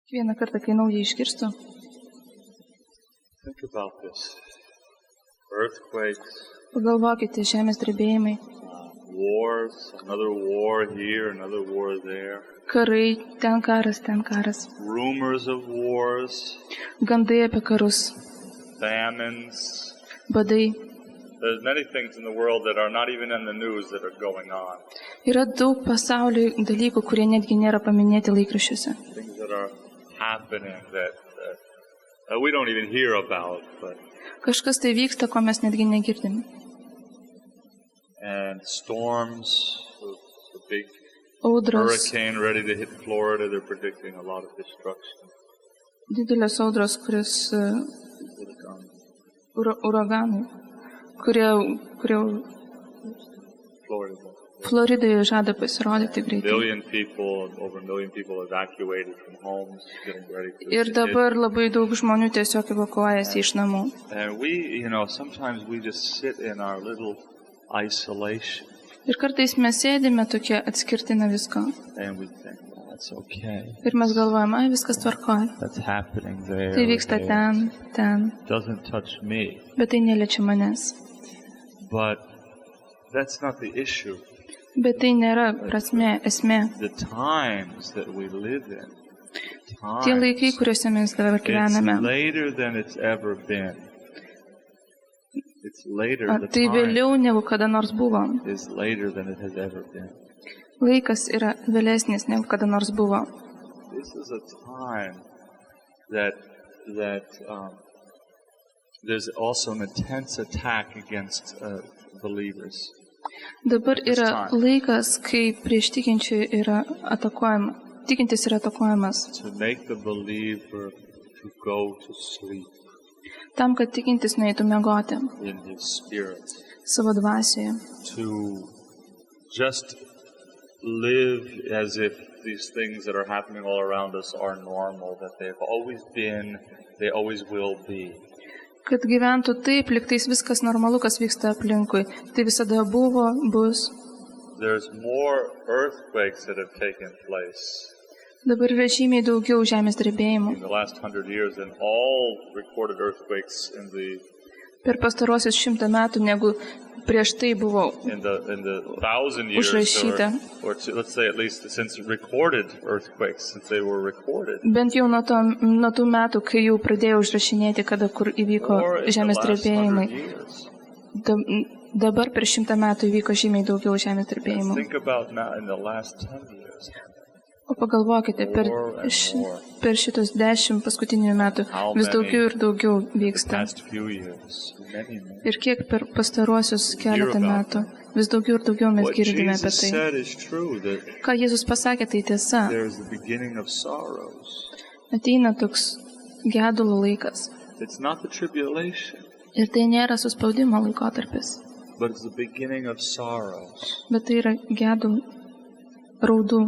Kiekvieną kartą, kai naują išgirstu, think about this. Earthquakes, pagalvokite, žemės drebėjimai, wars, another war here, another war there. karai, ten karas, Rumors of wars, gandai apie karus, famines. badai. There's many things in the world that are not even in the news that are going on. Yra daug pasaulio dalykų, kurie netgi nėra paminėti laikraščiuose. Things that are happening that we don't even hear about. But Kažkas tai vyksta, ko mes netgi negirdime. and storms, a big Audros, hurricane ready to hit Florida. They're predicting a lot of destruction. didelės audros, kuris uraganai, kurie Florida. Floridoje žada pasirodyti greitai. Over a million people evacuated from homes, getting ready for Ir this. dabar labai daug žmonių tiesiog evakuojasi iš namų. And we, sometimes we just sit in our little isolation Ir kartais mes sėdime tokie atskirti nuo visko. and we think, well, that's okay. Ir mes galvojame, ai, viskas tvarkoja. That's happening there. Tai vyksta there. ten. Doesn't touch me. Bet tai neliečia manęs. But that's not the issue. Bet tai nėra esmė. The times that we live in. Tie laikai, kuriuose mes dabar gyvename. It's later than it's ever been. It's later. The Tai time vėliau negu kada nors buvo. is later than it has ever been. Laikas yra vėlesnis negu kada nors buvo. This is a time that there's also an intense attack against believers. Dabar yra laikas, kai prieš tikinčių yra atakuojama. Tikintis yra atakuojamas. To make the believer to go to sleep Tam, kad tikintis nueitų miegoti in his spirit. savo dvasioje. To just live as if these things that are happening all around us are normal, that they've always been, they always will be. Kad gyventų taip, liktais viskas normalu, kas vyksta aplinkui. Tai visada buvo, bus. There's more earthquakes that have taken place Dabar yra žymiai daugiau žemės drebėjimų. in the last 100 years than all recorded earthquakes in the Per pastaruosius 100 metų, negu prieš tai buvo 1,000 years, užrašyta. let's say at least since recorded earthquakes, since they were recorded. Bent jau nuo tų metų, kai jau pradėjo užrašinėti, kada kur įvyko Or in the žemės last drebėjimai. 100 years. Dabar per 100 metų įvyko žymiai daugiau žemės drebėjimų. Think about now in the last 10 years. O pagalvokite, per šitus 10 paskutinių metų vis daugiau ir daugiau The vyksta. past few years, many. Ir kiek per pastaruosius keletą metų vis daugiau ir daugiau mes What girdime apie Jesus tai. said is true, that Ką Jėzus pasakė, tai tiesa. there's the beginning of sorrows. Ateina toks gedulo laikas. It's not the tribulation, Ir tai nėra suspaudimo laikotarpis, but it's the beginning of sorrows. bet tai yra gedulų, raudų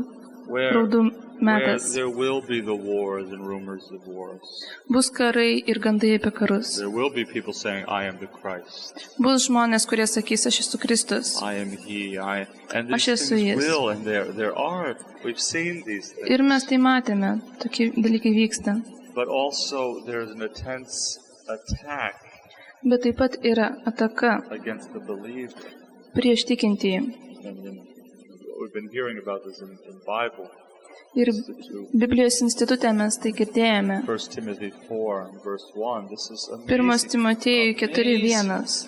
metas. Where there will be the wars and rumors of wars. Bus karai ir gandai apie karus. There will be people saying, I am the Christ. Bus žmonės, kurie sakys, aš esu Kristus. I am He. And Aš these esu things jis. will, and there are. We've seen these things. Ir mes tai matėme, tokie dalykai vyksta. But also there's an intense attack Bet taip pat yra ataka against the believer. prieš tikintįjį. And we've been hearing about this in the Bible. Ir Biblijos institute mes tai girdėjome. 1 Timothy 4, verse 1. This is 1 amazing. Timotiejui 4:1.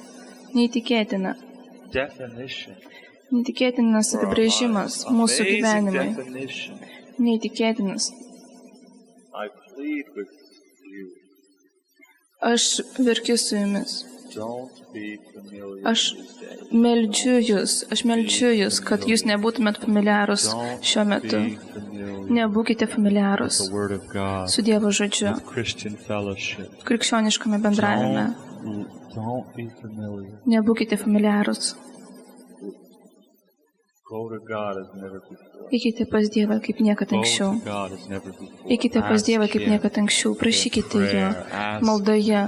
Neįtikėtina. Definition. Neįtikėtinas apibrėžimas mūsų Amazing gyvenimui. definition. Neįtikėtinas. I plead with you. Aš verkiu su jumis. Don't be familiar Aš these days. meldžiu jūs, kad jūs nebūtumėt familiarūs šiuo metu. Be familiar Nebūkite familiarūs with the Word of God, su Dievo žodžiu, with Christian fellowship. krikščioniškame bendravime. Don't be familiar. Nebūkite familiarūs. Go to God as never before. Eikite pas Dievą kaip niekad Go anksčiau. to God as never before. Eikite pas Dievą kaip Ask Him niekad anksčiau. Prašykite in Jo prayer. Ask maldoje.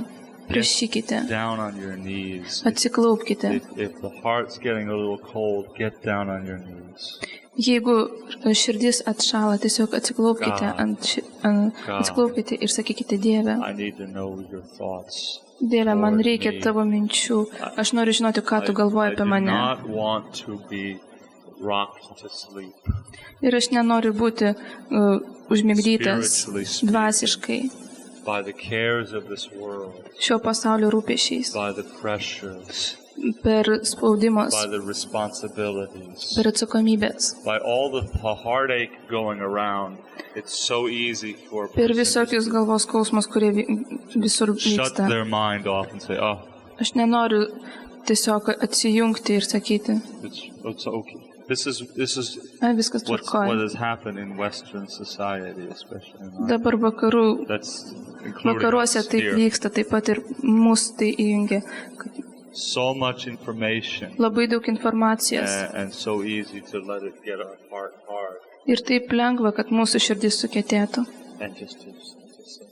Prašykite. down on your knees. Atsiklaupkite. If the heart's getting a little cold, get down on your knees. Jeigu širdis atšala, tiesiog atsiklaupkite, atsiklaupkite ir sakykite, Dieve, I need to know your thoughts. Dieve, man reikia tavo minčių, aš noriu žinoti, ką tu galvoji apie I do mane. not want to be rocked to sleep. Ir aš nenoriu būti užmigdytas dvasiškai By the cares of this world, šio pasaulio rūpesčiais, by the pressures, per spaudimus, by the responsibilities, per atsakomybės, by all the heartache going around. It's so easy for a per person visokius galvos skausmus, kurie visur to shut vyksta. their mind off and say, oh, Aš nenoriu tiesiog atsijungti ir sakyti, it's okay. This is viskas what tvarkoja. has happened in Western society, especially in our, Dabar vakaruose taip here. vyksta, taip pat ir mūsų tai įjungia. So much information Labai daug informacijos. and so easy to let it get our heart hard Ir taip lengva, kad mūsų širdis sukėtėtų. and just to say,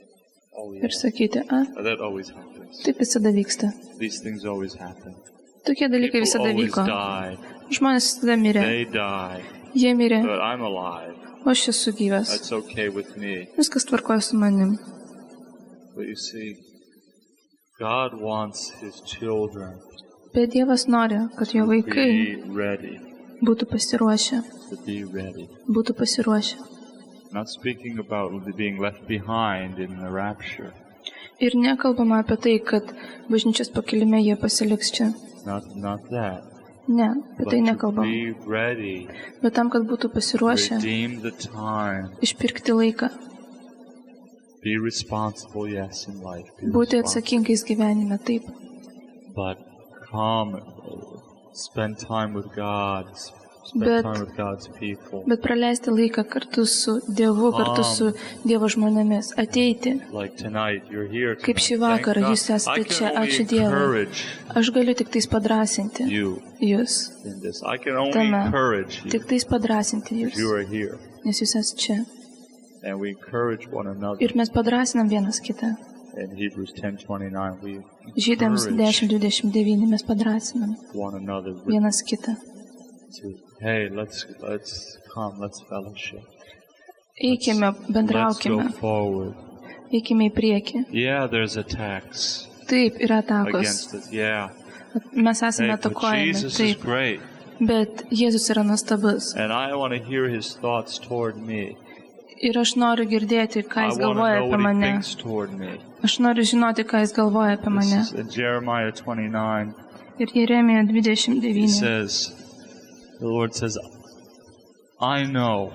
oh yeah, Ir sakyti, that always happens. taip visada vyksta. These things always happen. Tokie dalykai People visada always vyko. die. Žmonės visada mirė. They die, Jie mirė, but I'm alive. o aš esu gyvas. That's okay with me. Viskas tvarkoja su manim. But you see, God wants His children Bet Dievas nori, kad jo to vaikai be ready. būtų pasiruošę. To be ready. Būtų pasiruošę. Not speaking about being left behind in the rapture. Ir nekalbama apie tai, kad bažnyčios pakilime jie pasiliks čia. Not that. Ne, apie But tai to nekalbam. be ready. Bet tam, kad būtų pasiruošę, Redeem the time. išpirkti laiką, Be responsible, yes, in life. Be būti responsible. atsakingais gyvenime, taip. But come, spend time with God. Spend Bet- time with God's people. Bet praleisti laiką kartu su Dievu, kartu su Dievo žmonėmis. Ateiti. Like tonight, you're here Kaip šį tonight. vakarą Thank jūs God. esate I čia, can only ačiū Dievui. encourage Aš galiu tik tais padrasinti you jūs. in this. I can only Tame. encourage you Tik tais padrasinti if jūs. you are here. Nes jūs esate čia. And we encourage one another. Ir mes padrasinam vienas kitą. In Hebrews 10:29, we Žydams encourage 10:29 mes padrasinam one another vienas kitą. to, hey, let's come, let's fellowship. Eikime, Let's go bendraukime, forward. eikime į priekį. Yeah, there's attacks Taip, yra atakos. against us. Yeah. Mes Hey, esame but atakuojami, Jesus is taip. great. Bet Jėzus yra nuostabus. And I want to hear His thoughts toward me. Ir aš noriu girdėti, ką I Jis want to galvoja know apie what He mane. thinks toward me. Aš noriu žinoti, ką Jis galvoja apie mane. This is in Jeremiah 29. Ir Jeremija He 29. says, the Lord says, I know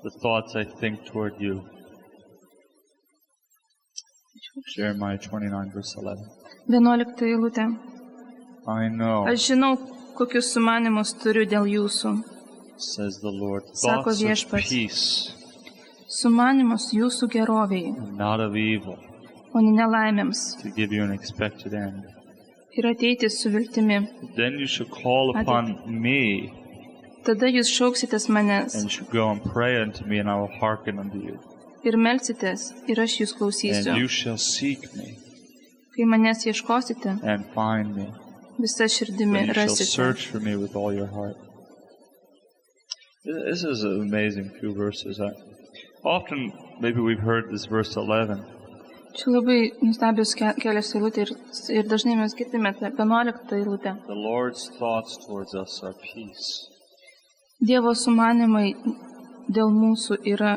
the thoughts I think toward you. Jeremiah 29, verse 11. 11 eilutė. I know, Aš žinau, kokius sumanimus turiu dėl jūsų. says the Lord, Sako thoughts of viešpats. peace Sumanimus jūsų geroviai, and not of evil, o ne nelaimėms. to give you an expected end. Ir ateiti su viltimi. Then you shall call upon me, Tada jūs šauksitės manęs and you shall go and pray unto me, and I will hearken unto you. ir melsitės, ir aš jūs And klausysiu. you shall seek me Kai manęs ieškosite, and find me. visa širdimi And you shall rasite. search for me with all your heart. This is an amazing few verses. Often, maybe we've heard this verse 11, Čia labai nustabios kelios eilutė ir dažnai mes girdime tą 11 eilutę. the Lord's thoughts towards us are peace, Dievo sumanimai dėl mūsų yra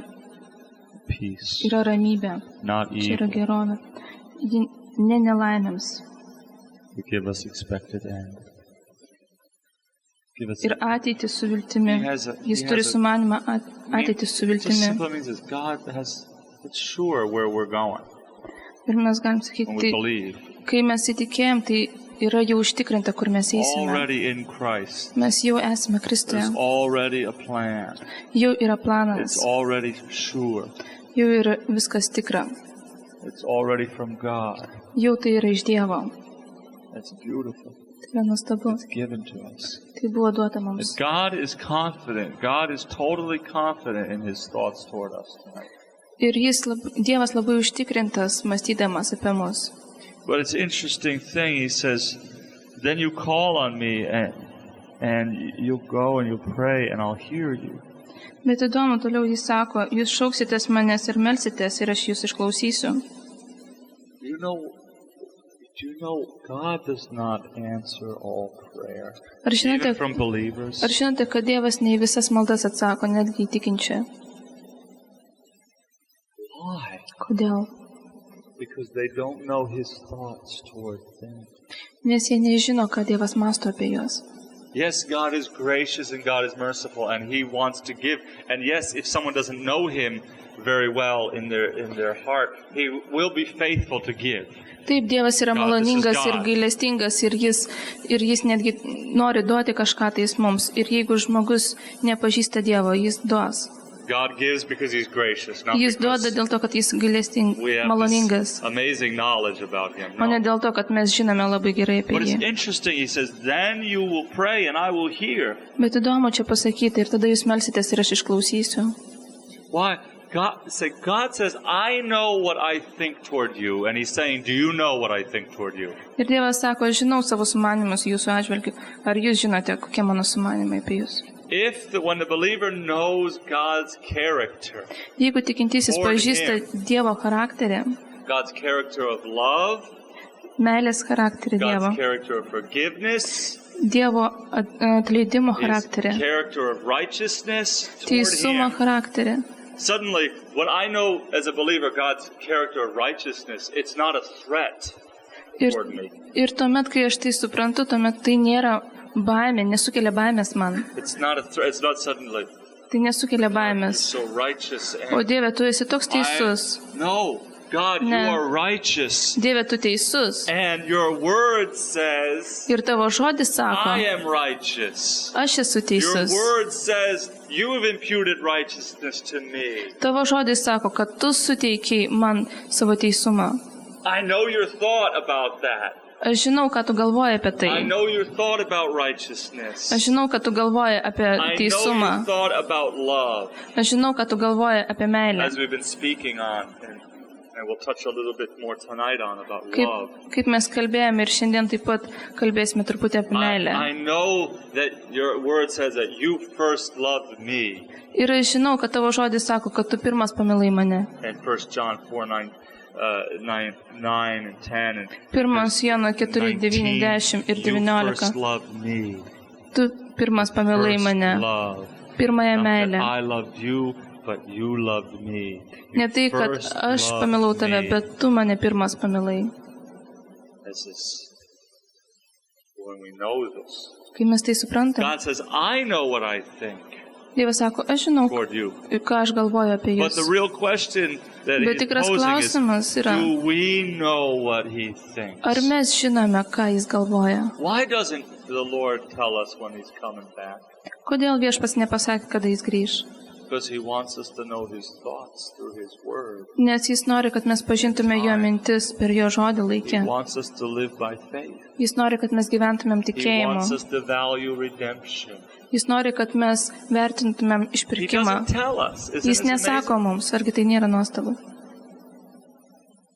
ramybė, not čia yra evil, gerovė. Ji ne nelaimėms. to give us expected end. Give us Ir ateitį su viltimi. Jis turi sumanimą ateitį su It just viltimi. simply means that God it's sure where we're going Ir mes galim when sakyti, we tai believe. kai mes įtikėjom, tai yra jau užtikrinta, kur mes eisime. Already in Christ, Mes jau esame Kristuje. there's already a plan. Jau yra planas. It's already sure. Jau yra viskas tikra. It's already from God. Jau tai yra iš Dievo. That's beautiful. Tai yra nuostabu. It's given to us. Tai buvo duota mums. God is confident. God is totally confident in His thoughts toward us tonight. Ir Dievas labai užtikrintas, mąstydamas apie mus. But it's an interesting thing. He says, then you call on me and you'll go and you'll pray and I'll hear you. Bet įdomu, toliau jis sako, jūs šauksitės manęs ir melsitės ir aš jūs išklausysiu. Do you know God does not answer all prayer, Ar even from believers? Ar žinote, kad Dievas ne į visas maldas atsako, netgi į tikinčią? Why? Kodėl? Because they don't know His thoughts toward them. Nes jie nežino, ką Dievas mąsto apie juos. Yes, God is gracious and God is merciful and He wants to give. And yes, if someone doesn't know Him very well in their heart, He will be faithful to give. Taip, Dievas yra maloningas ir gailestingas ir jis netgi nori duoti kažką tais mums. Ir jeigu žmogus nepažįsta Dievo, jis duos. God gives because He's gracious, not Jis duoda dėl to, kad jis maloningas, amazing knowledge about Him. o ne dėl to, kad mes žinome labai gerai apie But it's jį. interesting, He says, then you will pray and I will hear. Bet įdomu čia pasakyti, ir tada jūs melsitės ir aš išklausysiu. Why? God says, I know what I think toward you. And He's saying, do you know what I think toward you? Ir Dievas sako, aš žinau savo sumanimus jūsų atžvilgiu. Ar jūs žinote, kokie mano sumanimai apie jūs? When the believer knows God's character, Jeigu tikintysis pažįsta Dievo charakterį, God's character of love, meilės charakterį Dievo, God's character of forgiveness, Dievo atleidimo His charakterį, character of righteousness toward teisumo Him. charakterį. Suddenly, when I know as a believer God's character of righteousness, it's not a threat toward me. Ir tuomet, kai aš tai suprantu, tuomet tai nėra baimė, nesukelia baimės man. It's not a threat. It's not suddenly Tai nesukelia baimės. so righteous. O Dieve, tu esi toks teisus. No, God, you Ne. are righteous. Dieve, tu teisus. And your word says, Ir tavo žodis sako, I am righteous. aš esu Your teisus. word says, you have imputed righteousness to me. Tavo žodis sako, kad tu suteikiai man savo teisumą. I know your thought about that. Aš žinau, ką tu galvoji apie tai. I know your thought about righteousness. Aš žinau, ką tu galvoji apie I know teisumą. your thought about love. Aš žinau, ką tu galvoji apie meilę. As we've been speaking on, and we'll touch a little bit more tonight on about love. Kaip mes kalbėjome ir šiandien taip pat kalbėsime truputį apie meilę. I know that your word says that you first loved me. Ir aš žinau, kad tavo žodis sako, kad tu pirmas pamilai mane. And 1 John 4:9 and 10 and 1 Jono 4, 9, 10 ir you 19. first loved me. Tu pirmas pamilai First mane. love. Pirmąją Not that meilę. I loved you, but you loved me. You Ne tai, kad first aš loved pamilau tave, me. bet tu mane pirmas pamilai. This is when we know this. Kai mes tai suprantam, God says, I know what I think Dievas sako, aš žinau, toward you. ką aš galvoju apie But jūs. the real question that Bet he's tikras posing is, klausimas yra, do we know what he thinks? ar mes žinome, ką jis galvoja? Why doesn't the Lord tell us when he's coming back? Kodėl viešpats nepasakė, kada jis grįž? Because he wants us to know his thoughts through his word. Nes jis nori, kad mes pažintume jo mintis per jo žodį He laikę. wants us to live by faith. Jis nori, kad mes gyventumėm He tikėjimu. wants us to value redemption. Jis nori, kad mes vertintumėm He išpirkimą. doesn't tell us. Isn't Jis this nesako amazing? mums, argi tai nėra nuostabu.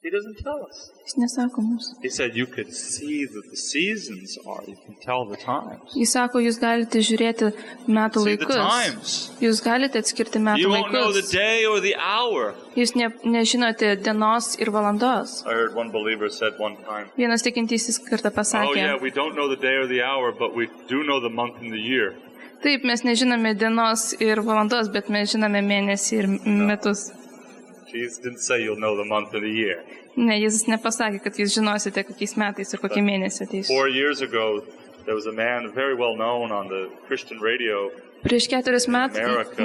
He doesn't tell us. Jis nesako mums. He said you could see that the seasons are. You can tell the times. Jis sako, jūs galite žiūrėti metų See the laikus. times. Jūs galite atskirti metų You won't know the laikus. day or the hour. Jūs nežinote dienos ir valandos. I heard one believer said one time, Vienas tikintysis kartą oh pasakė, yeah, we don't know the day or the hour, but we do know the month and the year. taip, mes nežinome dienos ir valandos, bet mes žinome mėnesį ir metus. Jesus didn't say you'll know the month and the year. Ne, Jėzus nepasakė, kad jūs žinosite, kokiais metais ir kokie mėnesiai ateis. 4 years ago, there was a man very well known on the Christian radio. Prieš 4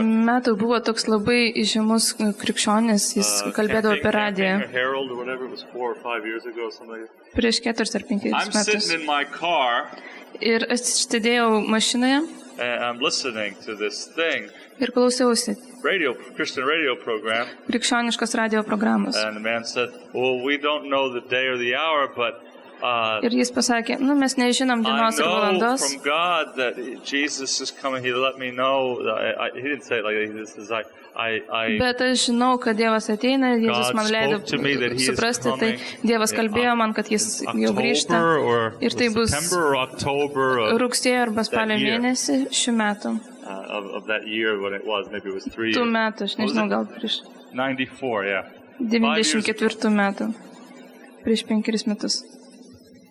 metų buvo toks labai žymus krikščionis, jis kalbėdavo per radiją. Herald or whatever, it was 4 or 5 years ago, something like that. Prieš 4 ar 5 I'm metus. sitting in my car Ir aš sėdėjau mašinoje and I'm listening to this thing, ir klausiausi Christian radio program, krikščioniškos radio programos. and the man said, well, we don't know the day or the hour, but Ir jis pasakė, mes nežinom I dienos ir know valandos. from God that Jesus is coming. He let me know. He didn't say it like that. He says, Bet aš žinau, kad Dievas ateina, Jėzus man leido spoke to me that he is suprasti, tai coming Dievas in kalbėjo man, kad jis jau grįžta. October or Ir tai bus September or October rugsėjo arba spalio that year. mėnesį šių metų. Of that year when it was, maybe it was 3 Tų years. metų, aš nežinau, gal prieš 94, yeah. 94 metų. Prieš 5 metus.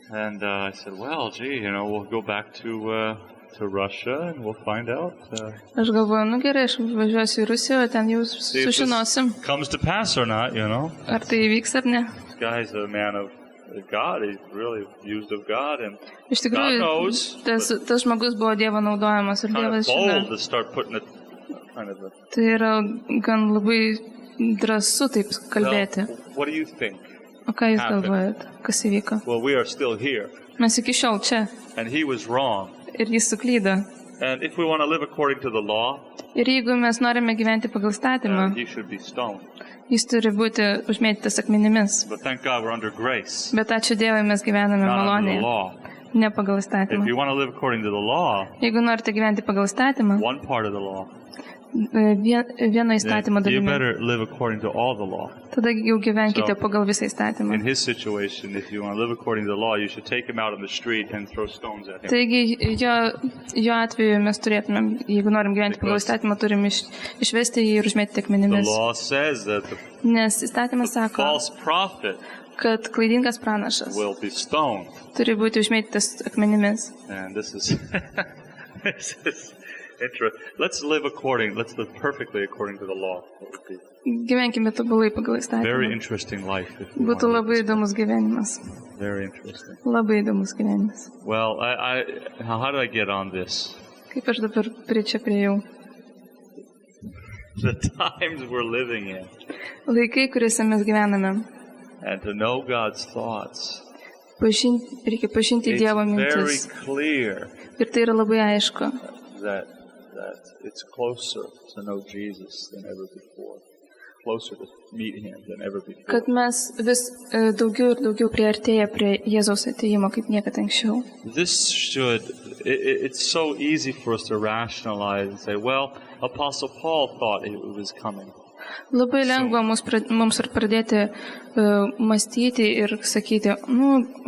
And I said, well, gee, we'll go back to Russia and we'll find out. Aš galvoju, gerai, aš važiuosiu į Rusiją, o ten jau See if sužinosim, this comes to pass or not, ar tai įvyks ar ne. This guy's a man of God. He's really used of God and Iš tikrųjų, God knows, tas žmogus buvo Dievo naudojamas ir kind of Dievas bold žino. to start putting it kind of. Tai yra gan labai drąsu taip kalbėti. Well, what do you think? O ką jūs galvojat, kas įvyko? Well, we are still here, Mes iki šiol čia and he was wrong. ir jis suklydo. And if we want to live according to the law, Ir jeigu mes norime gyventi pagal statymą, he should be stoned. jis turi būti užmėtytas akmenimis. But thank God we're under grace, Bet ačiū Dievui, mes gyvename not under the malonėje, law. ne pagal If įstatymą. you want to live according to the law, Jeigu norite gyventi pagal įstatymą, one part of the law, vieno įstatymo then you dalimi, better live according to all the law. tada jau gyvenkite So, pagal visą įstatymą. In his situation, if you want to live according to the law, you should take him out on the street and throw stones at him. Taigi, jo atveju mes turėtumėm, jeigu norim gyventi pagal įstatymą, turim išvesti jį ir užmėtyti The akmenimis. law says that the Nes įstatymas sako, false prophet kad klaidingas pranašas will be stoned. turi būti užmėtytas akmenimis. And this is this is interesting. Let's live perfectly according to the law. That would be Gyvenkime tobulai pagal very įstatymą. interesting life. If we Būtų want to labai live this įdomus gyvenimas. way. Very interesting. Labai įdomus gyvenimas. Well, how did I get on this? Kaip aš dabar prie čia priejau. The times we're living in, Laikai, kuriuose mes gyvename. and to know God's thoughts. Reikia pažinti Dievo It's very mintis. clear Ir tai yra labai aišku, that it's closer to know Jesus than ever before. Closer to meet him than ever before. kad mes vis daugiau ir daugiau priartėję prie Jėzaus atėjimo kaip niekada anksčiau. It's so easy for us to rationalize and say, well, Apostle Paul thought it was coming. Labai lengva mums ir pradėti mąstyti ir sakyti,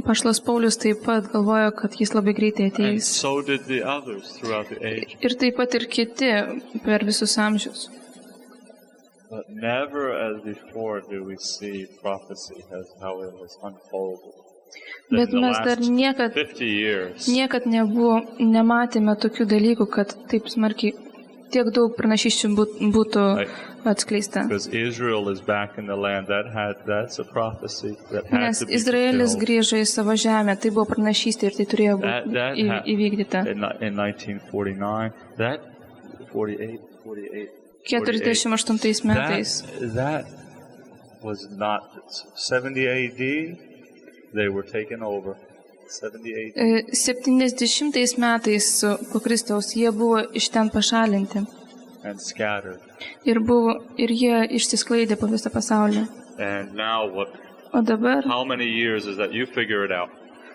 Apaštalas Paulius taip pat galvojo, kad jis labai greitai And ateis. so did the others throughout the age. Ir taip pat ir kiti per visus amžius. But never as before do we see prophecy as how it has unfolded. Bet In the mes dar last 50 years, niekad nematėme tokių dalykų, kad taip smarkiai tiek daug pranašysčių būtų atskleista. because Israel is back in the land, that's a prophecy that had Nes to be Izraelis fulfilled. grįžo į savo žemę, tai buvo pranašystė ir tai turėjo That būti ha- įvykdyta. In 1949, that 48, 48 metais. that was not 70 AD. They were taken over. 70 AD. 70 metais po Kristaus jie buvo iš ten pašalinti And scattered. ir jie išsisklaidė po visą pasaulį. And now O dabar how many years is that? You figure it out.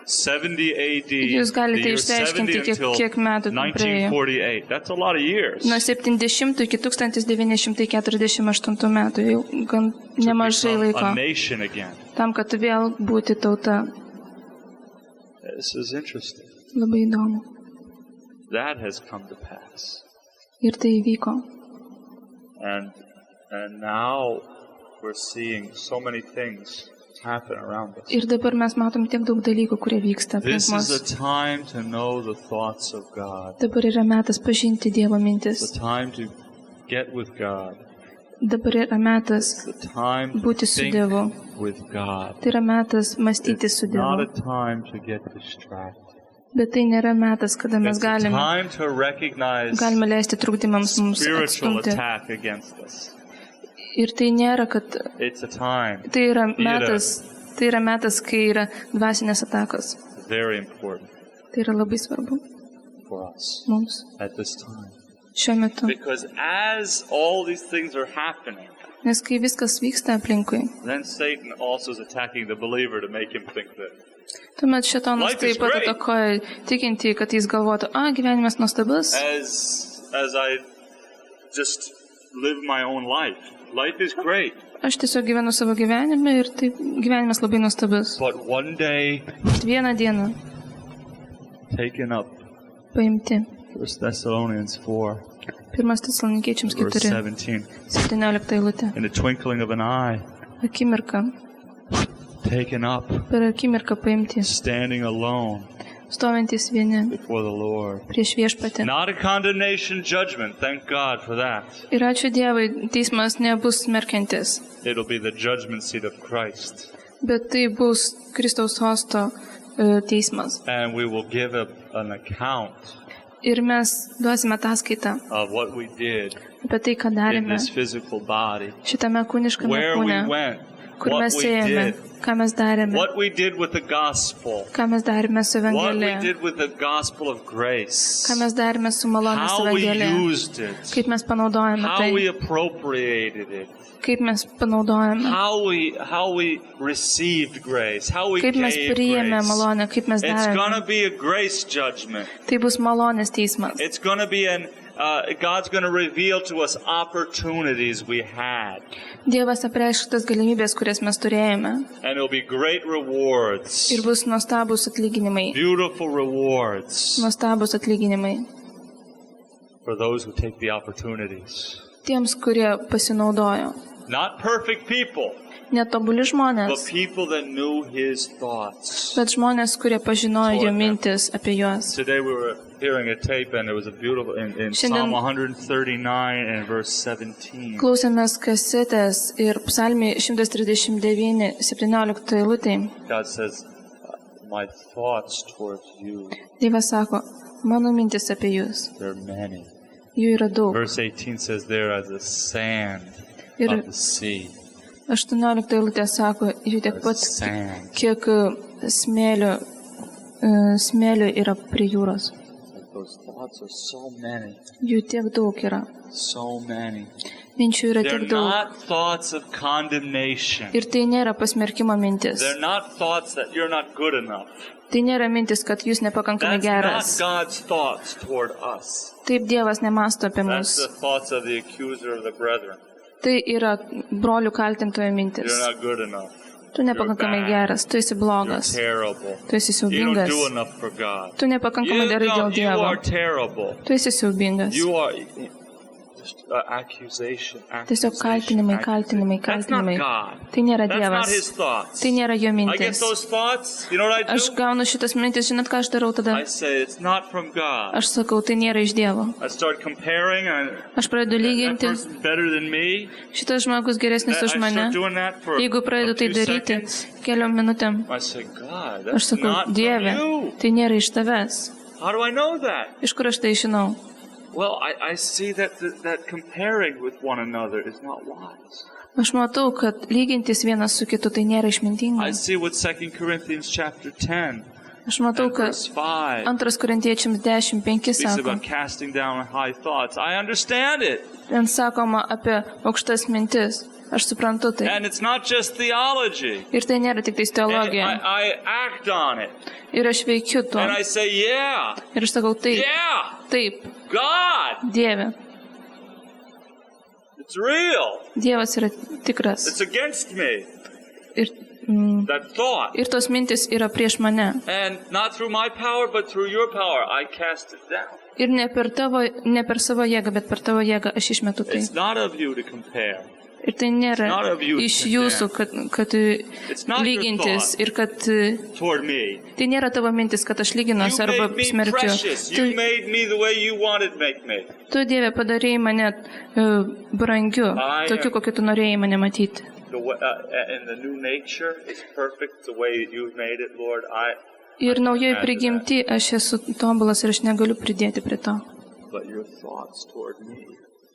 70 AD. Jūs galite the year išsiaiškinti, 70 kiek metų until praėjo. 1948. That's a lot of years. Nuo 70 iki 1948 metų jau gan nemažai Become laiko a nation again. tam, kad vėl būti tauta. This is interesting. Labai įdomu. That has come to pass. Ir tai įvyko. And now we're seeing so many things happen around us. Ir dabar mes matom tiek daug dalykų, kurie vyksta aplink This is mus. a time to know the thoughts of God. Dabar yra metas pažinti Dievo mintis. It's a time to get with God. Dabar yra metas It's a time to būti su think Dievu. with God. Tai yra metas mąstyti su It's not a Dievu. time to get distracted. Bet tai nėra metas, kada mes It's a galime time to recognize leisti trukdymams mums spiritual atstumti. attack against us. Ir tai nėra, kad It's a time. tai yra metas, kai yra dvasinės atakos. Very important Tai yra labai svarbu for us mums at this time. šiuo metu. Because as all these things are happening, Nes kai viskas vyksta aplinkui, then Satan also is attacking the believer to make him think that. tuomet šėtonas Life is taip pat great. atakoja tikintį, kad jis galvotų, gyvenimas nuostabus. As I just live my own life. Life is great. Aš tiesiog gyvenu savo gyvenimą ir tai gyvenimas labai nuostabus. But one day, Bet vieną dieną taken up. paimti. 1 Thessalonians 4, 1 Tesalonikiečiams verse 4, 17. 17 eilutė. In the twinkling of an eye, Akimirka, taken up, per akimirką paimti, standing alone stovintis vieni before the Lord. prieš viešpatį. Not a condemnation judgment, thank God for that. Ir ačiū Dievui, teismas nebus smerkiantis, It'll be the judgment seat of Christ. bet tai bus Kristaus sosto teismas. And we will give an account Ir mes duosime ataskaitą of what we did apie tai, ką in darėme this physical body, šitame kūniškame where we kūne, went, kur what mes we ėjome, did, ką mes darėme, what we did with the gospel, ką mes darėme su what we Evangelija, did with the gospel of grace, ką mes darėme su malonės how we Evangelija, used it, kaip mes panaudojame how tai, we appropriated it, kaip mes panaudojame, how we received grace, how we kaip mes gave priėmė grace. malonę, kaip mes It's going davėme. to be a grace judgment. Tai bus malonės teismas. It's going to be God's going to reveal to us opportunities we had. Dievas apreiškia tas galimybės, kurias mes turėjome. And it'll be great rewards, Ir bus nuostabus atlyginimai. beautiful rewards Nuostabus atlyginimai. for those who take the opportunities. Tiems, kurie pasinaudojo. Not perfect people, Netobuli but žmonės, people that knew His thoughts. bet žmonės, kurie pažinojo jo mintis apie juos. Today we were hearing a tape and it was a beautiful, in Šiandien- Psalm 139 and verse 17. Klausėmės kasetės ir psalmį 139, 17 eilutė. God says, my thoughts towards you, Dievas sako, mano mintis apie jūs. they're many. Jų yra daug. Verse 18 says, they're as the sand Ir of the sea. 18 eilutė sako, jų tiek pat, Sand. kiek smėlių yra prie jūros. Those thoughts are so many, Jų tiek daug yra. so many. Minčių yra They're tiek daug. not thoughts of condemnation. Ir tai nėra pasmerkimo mintis. They're not thoughts that you're not good enough. Tai nėra mintis, kad jūs nepakankamai That's not geras. God's thoughts toward us. Taip Dievas nemasto apie That's mus. the thoughts of the accuser of the brethren. Tai yra brolių kaltintojo mintis. You're not good enough. Tu nepakankamai geras, tu esi You're blogas, terrible. tu esi You don't siaubingas, do enough for God. tu nepakankamai darai dėl You Dievo, are terrible. tu esi siaubingas. You are just accusation. Tiesiog kaltinimai, kaltinimai, That's not kaltinimai. God. Tai nėra That's not Dievas, His thoughts. tai nėra jo I get mintis. those thoughts. You know what I Aš do? gaunu šitas mintis, žinot, ką aš darau tada? I say it's not from God. Aš sakau, tai nėra iš Dievo. I start comparing. Aš pradedu That lyginti, person's better than me. šitas žmogus geresnis I už mane. start doing that for Jeigu pradedu a few tai daryti seconds. keliom minutėm, I say, God, aš that's sakau, not from Dieve, you. tai nėra iš tavęs. How do I know that? Iš kur aš tai žinau? Well, I see that comparing with one another is not wise. Aš matau, kad lygintis vienas su kitu tai nėra I išmintinga. see what 2 Corinthians chapter 10 Aš matau, and kad verse 5 2 Korintiečiams 10:5 speaks sako. about casting down high thoughts. I understand it. Ten sakoma apie aukštas mintis. Aš suprantu tai. And it's not just theology. Ir tai nėra tik tais And teologija. I act on it. Ir aš veikiu tuo. And I say, yeah, Ir aš sakau, taip, yeah, taip, God, Dieve. it's real. Dievas yra tikras. It's against me, Ir, that thought. ir tos mintis yra prieš mane. And not through my power, but through your power, I cast it down. Ir ne per savo jėgą, bet per tavo jėgą aš išmetu tai. It's not of you to compare. Ir tai nėra not of you iš to jūsų, kad not your lygintis thought. ir kad Toward me. tai nėra tavo mintis, kad aš You lyginuosi arba made me smerkiu. precious. You made me the way you wanted to make me. Tu, Dieve, padarėjai mane brangiu, tokiu, kokiu tu norėjai mane matyti. And the new nature is perfect the way that you've made it, Lord. Ir naujoj prigimti aš esu tobulas ir aš negaliu pridėti prie to. But your thoughts toward me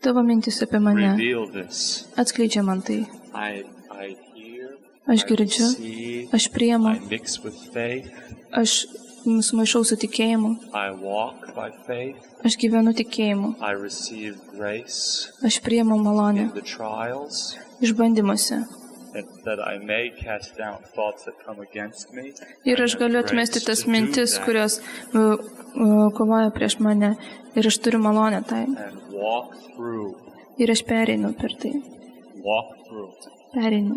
Tavo mintis apie mane reveal this. atskleidžia man tai. I hear, Aš I girdžiu, receive, aš priemu, I mix with faith, aš sumaišau su tikėjimu, I walk by faith, aš gyvenu tikėjimu, I receive grace aš priemu malonę in the trials, išbandymuose. and that I may cast down thoughts that come against me. Ir I aš have galiu grace atmesti tas to do mintis, that kurios kovoja prieš mane. Ir aš turiu malonę tai. and walk through Ir aš pereinu per tai. Walk through. Pereinu.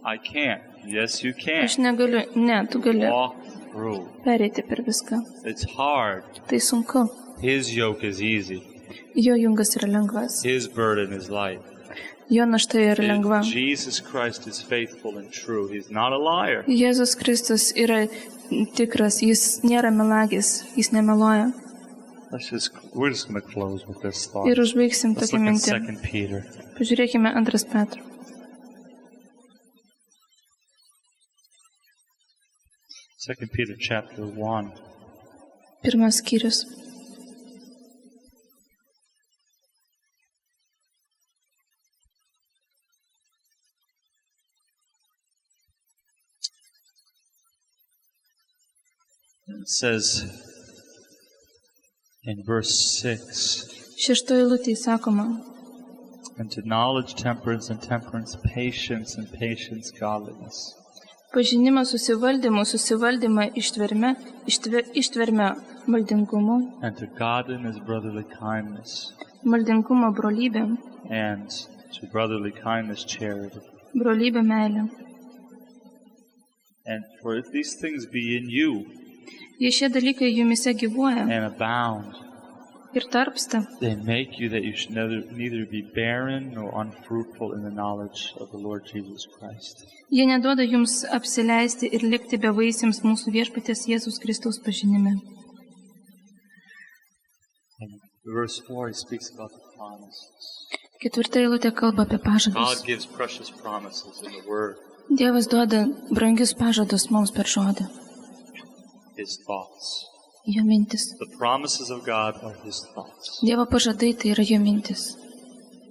I can't. Yes, you can. Aš negaliu. Ne, tu gali Walk through. pereiti per viską. It's hard. Tai sunku. His yoke is easy. Jo jungas yra lengvas. His burden is light. Jo našta yra lengva. Jesus Christ is faithful and true. He's not a liar. Jėzus Kristus yra tikras, jis nėra melagis, jis nemeluoja. We're just going to close with this thought. Ir užbaigsim Let's tokią look mintį. at 2 Peter. Pažiūrėkime 2 Petro. 2 Peter chapter 1. 1 skyrius. It says in verse 6, 6 eilutėje sakoma, and to knowledge, temperance, and temperance, patience, and patience, godliness. pažinimą susivaldymą, susivaldymą ištvermę, maldingumu, And to godliness, brotherly kindness. maldingumo brolybė, And to brotherly kindness, charity. brolybė meilė. And for if these things be in you Jei šie dalykai jumise gyvuoja and abound, ir tarpsta, they make you that you should neither be barren nor unfruitful in the knowledge of the Lord Jesus Christ. jie neduoda jums apsileisti ir likti bevaisiams mūsų viešpaties Jėzus Kristaus pažinime. In verse 4, he speaks about the promises. 4 eilutė kalba apie pažadus. God gives precious promises in the Word, Dievas duoda brangius pažadus mums per žodį, His thoughts. jo mintis. The promises of God are His thoughts. Dievo pažadai tai yra jo mintis.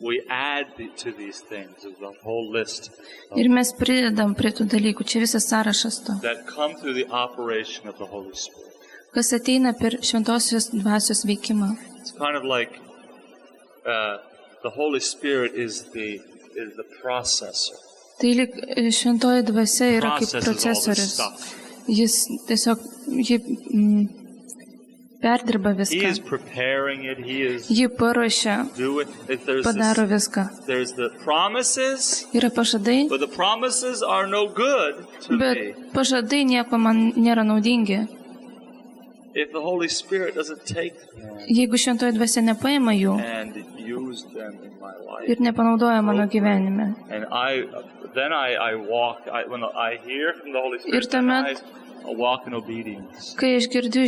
We add to these things, there's a whole list Ir mes pridedam prie tų dalykų, čia visas sąrašas to, that come through the operation of the Holy Spirit. kas ateina per šventosios dvasios veikimą. It's kind of like the Holy Spirit is the processor. Tai lyg šventoji dvasia yra kaip Processes all this procesorius. stuff. Jis tiesiog perdirba He is viską. preparing it. He is Ji paruošia, doing it. padaro viską. There's the promises, Yra pažadai, but the promises are no good to bet me pažadai nieko man nėra naudingi. if the Holy Spirit doesn't take them Jeigu šventoji dvasia nepaima jų and use them in my life. ir nepanaudoja mano gyvenime. And then I walk. When I hear from the Holy Spirit, Ir tuomet- then I walk in obedience. Kai aš girdžiu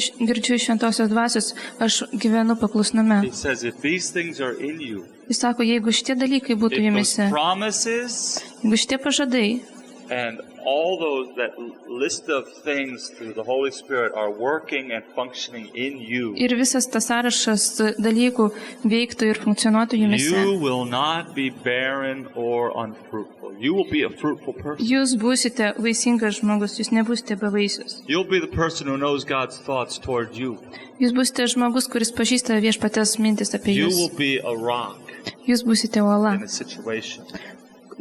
iš šventosios dvasios, aš gyvenu paklusnume. He says, if these things are in you, Jis sako, jeigu šitie dalykai būtų if jumise, those promises jeigu šitie pažadai and all that list of things through the Holy Spirit are working and functioning in you, ir visas tas sąrašas dalykų veiktų ir funkcionuotų jumise, you will not be barren or unfruitful. You will be a fruitful person. jūs būsite vaisingas žmogus, jūs nebūsite bevaisius. You'll be the person who knows God's thoughts toward you. Jūs būsite žmogus, kuris pažįsta viešpaties mintis apie You jūs. will be a rock Jūs būsite uola in a situation.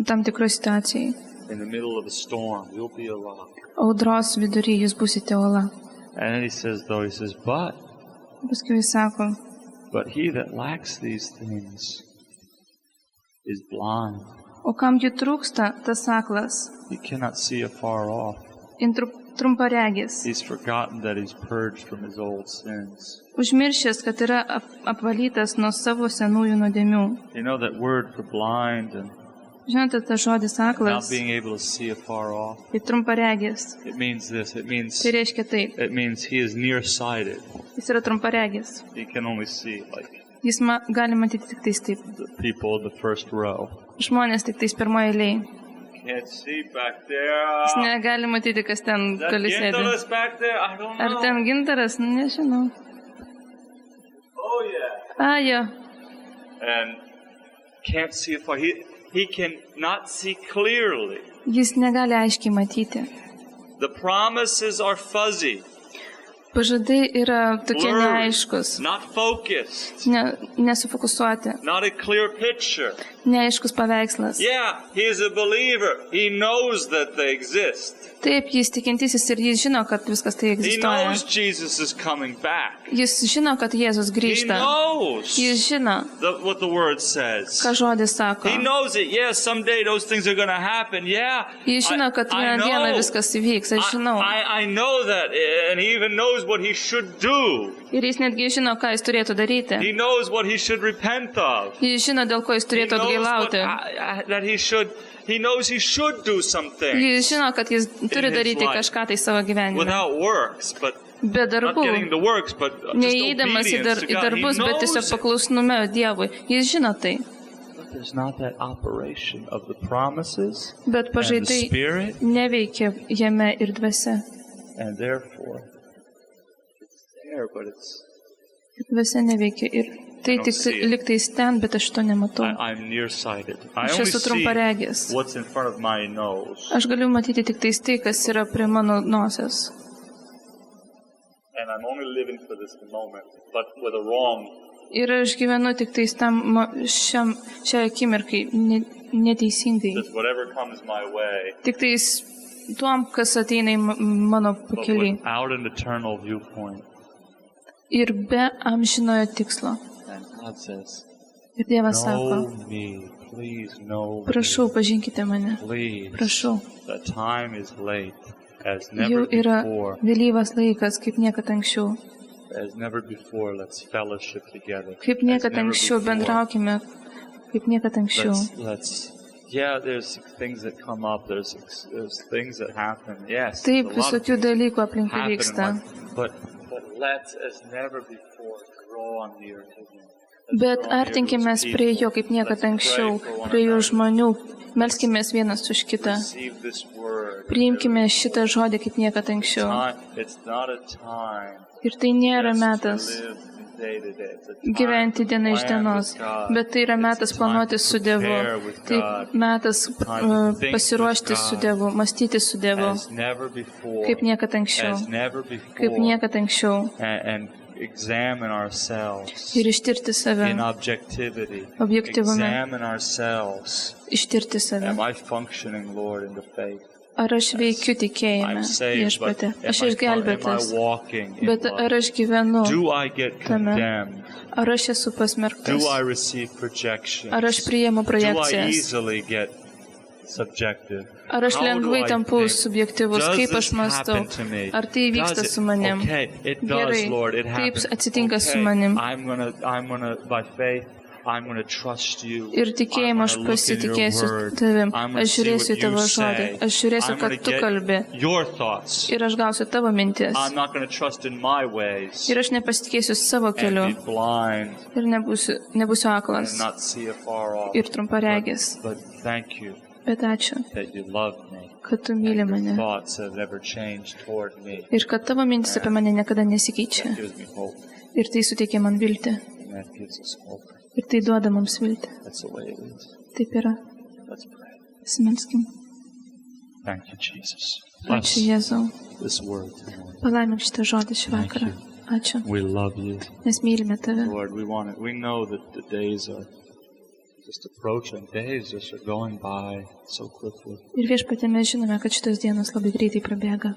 tam tikroje situacijoje. In the middle of a storm, you'll be a rock. Audros vidury jūs būsite uola. And then he says, but Paskui jis sako, he that lacks these things is blind. o kam jų trūksta, tas aklas, He cannot see afar off. trumparegis, He's forgotten that he's purged from his old sins. užmiršęs, kad yra apvalytas nuo savo senųjų nuodėmių. You know that word for blind and Žinote, tas žodis not aklas, being able to see afar off? tai trumparegis. It means this. It Tai reiškia taip, means he is nearsighted. jis yra trumparegis. He can only see like Jis gali matyti tik tais taip. the people in the first row. Žmonės tik tais pirmoje eilėje. Can't see back there. Jis negali matyti, kas ten That gali sėdi. Gintaras back there? I don't know. Ar ten gintaras? Nežinau. Oh yeah. Jo. And can't see afar. He can not see clearly. Jis negali aiškiai matyti. The promises are fuzzy, Pažadai yra tokie blurry, neaiškus, not focused, nesufokusuoti. not a clear picture. neaiškus paveikslas. Yeah, he's a believer. He knows that they exist. Taip, jis tikintysis ir jis žino, kad viskas tai He egzistuoja. knows Jesus is coming back. Jis žino, kad Jėzus He grįžta. knows Jis žino, what the word says. ką žodis sako. He knows it. Yes, someday those things are going to happen. Yeah. Jis žino, kad I vieną dieną know. viskas įvyks. Aš žinau. I know that, and he even knows what he should do. Ir jis netgi žino, ką jis turėtų daryti. He knows what he should repent of. Jis žino, dėl ko jis He turėtų knows atgailauti. that he knows he should do something Jis žino, kad jis turi his daryti life. kažką tai savo gyvenime. without works, but Be not darbų. getting the works, but just Neįeidamas į obedience to God. He darbus, bet tiesiog knows it. paklusnume Dievui. Jis žino tai. But there's not that operation of the promises Bet and the pažaidai Spirit, neveikia jame ir dvasia. and therefore it's there, but Dvasia neveikia. Ir tai don't tik see it. liktais ten, bet aš to nematau. I'm nearsighted. I Aš only esu see trumparegis. what's in front of my nose, Aš galiu matyti tik tais tai, kas yra prie mano nosies. and I'm only living for this moment, but with a wrong. Ir aš gyvenu tik tais tam šią akimirkai neteisingai. Just whatever comes my way, Tik tais tuom, kas ateina į mano but pakelį. without an eternal viewpoint. Ir be amžinojo tikslo. And God says, Ir Dievas sako, know me, please know prašau, me, pažinkite mane. please. Prašau. The time is late, as Jau never yra before. vėlyvas laikas, kaip niekad anksčiau. As never before, let's fellowship together. Kaip As niekad never anksčiau before. bendraukime. Kaip niekad anksčiau. Yeah, there's things that come up, there's things that happen. Yes, Taip, a lot of visokių things dalykų aplinkui happen in vyksta. life, but let's, as never before, draw near to Him. Bet artinkimės prie jo kaip niekad anksčiau, prie jo žmonių. Melskimės vienas už kitą. Receive this word. Priimkime šitą žodį kaip niekad anksčiau. It's not a time Ir tai nėra just to metas live day to day. It's a time gyventi to diena iš plan dienos, with God. bet tai yra It's a metas time planuoti to su Dievu. prepare with Tai God. metas pasiruošti su Dievu, mąstyti su Dievu, As never before. kaip niekad anksčiau. As never before. Kaip niekad anksčiau. And examine ourselves Ir ištirti save, in objectivity. objektyvume, Examine ourselves. ištirti save. Am I functioning, Lord, in the faith? Ar aš veikiu tikėjime, I'm saved, but viešpate? am Aš I išgelbėtas, walking in bet love? ar aš gyvenu, Do I get tame? condemned? ar aš esu Do pasmerktas, I receive projections? ar aš priimu Do I projekcijas, easily get subjective? ar aš How do lengvai I tampu think? subjektyvus, Does kaip this aš mąstau, happen to me? ar tai vyksta Does it? su manim. Okay, it does, Gerai, Lord, it taip happens. atsitinka su Okay, manim. I'm gonna, by faith, I'm gonna trust you. Ir tikėjimu aš I'm gonna look in your pasitikėsiu word. tavim, I'm gonna aš see žiūrėsiu what į tavo you žodį, say. aš žiūrėsiu, I'm kad gonna tu get kalbi your thoughts. ir aš gausiu tavo mintis. I'm not gonna trust in my ways Ir aš nepasitikėsiu savo keliu and be blind ir nebūsiu aklas and not see afar off. ir trumparegis. But thank you Bet ačiū, that you love me. kad tu myli And your mane thoughts have never changed toward me. ir kad tavo mintis apie mane niekada nesikeičia. That gives me hope. Ir tai suteikia man viltį. And that gives us hope. Ir tai duoda mums viltį. That's the way it is. Taip yra. Let's pray. Pasimelskim. Thank you, Jesus. Bless Ačiū Jėzau. this word tonight. Palaimink šitą žodį šį vakarą. Ačiū. We love you, Mes mylime tave. Lord. We want it. We know that the days are just approaching. Days just are going by so quickly. Ir viešpatie mes žinome, kad šitos dienos labai greitai prabėga.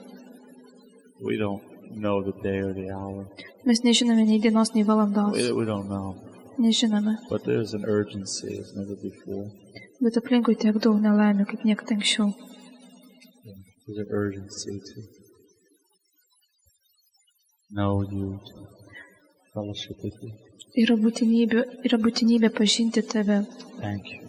We don't know the day or the hour. Mes nežinome nei dienos, nei valandos. We don't know. Nežinome. But there's an urgency as never before. Bet aplinkui tiek daug nelaimių, kaip niekada anksčiau. There's an urgency to know you, to fellowship with you. Yra būtinybė pažinti tave. Thank you.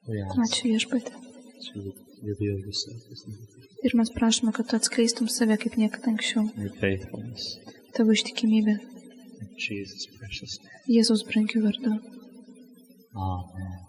We ask Ačiū viešpatie. that you would reveal yourself as never before. Ir mes prašome, kad tu atskleistum save kaip niekada anksčiau. Your faithfulness. Tavo ištikimybė. In Jesus' precious name. Jėzaus brangių vardu. Amen.